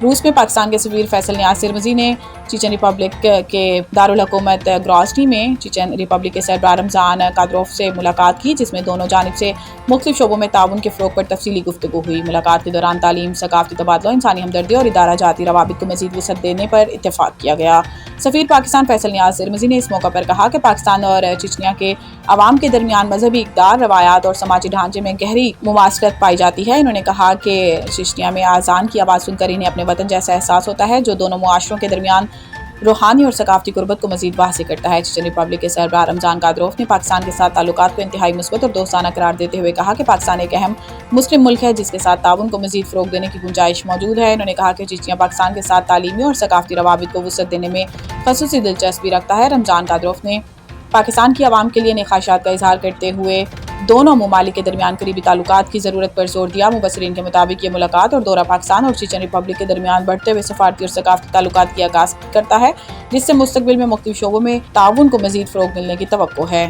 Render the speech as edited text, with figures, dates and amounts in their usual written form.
روس میں پاکستان کے سفیر فیصل نیاز سرمزی نے چیچن ریپبلک کے دارالحکومت گرازنی میں چیچن ریپبلک کے سربراہ رمضان قادروف سے ملاقات کی، جس میں دونوں جانب سے مختلف شعبوں میں تعاون کے فروغ پر تفصیلی گفتگو ہوئی۔ ملاقات کے دوران تعلیم، ثقافتی تبادلوں، انسانی ہمدردی اور ادارہ جاتی روابط کو مزید وسعت دینے پر اتفاق کیا گیا۔ سفیر پاکستان فیصل نیاز سرمزی نے اس موقع پر کہا کہ پاکستان اور چچنیا کے عوام کے درمیان مذہبی اقدار، روایات اور سماجی ڈھانچے میں گہری مماثلت پائی جاتی ہے۔ انہوں نے کہا کہ چچنیا میں اذان کی آواز سن کر انہیں اپنے وطن جیسا احساس ہوتا ہے، جو دونوں معاشروں کے درمیان روحانی اور ثقافتی قربت کو مزید واضح کرتا ہے۔ چیچن ریپبلک کے سربراہ رمضان قادروف نے پاکستان کے ساتھ تعلقات کو انتہائی مثبت اور دوستانہ قرار دیتے ہوئے کہا کہ پاکستان ایک اہم مسلم ملک ہے جس کے ساتھ تعاون کو مزید فروغ دینے کی گنجائش موجود ہے۔ انہوں نے کہا کہ چچنیا پاکستان کے ساتھ تعلیمی اور ثقافتی روابط کو وسعت دینے میں خصوصی دلچسپی رکھتا ہے۔ رمضان قادروف نے پاکستان کی عوام کے لیے نیک خواہشات کا اظہار کرتے ہوئے دونوں ممالک کے درمیان قریبی تعلقات کی ضرورت پر زور دیا۔ مبصرین کے مطابق یہ ملاقات اور دورہ پاکستان اور چیچن ریپبلک کے درمیان بڑھتے ہوئے سفارتی اور ثقافتی تعلقات کی عکاسی کرتا ہے، جس سے مستقبل میں مختلف شعبوں میں تعاون کو مزید فروغ ملنے کی توقع ہے۔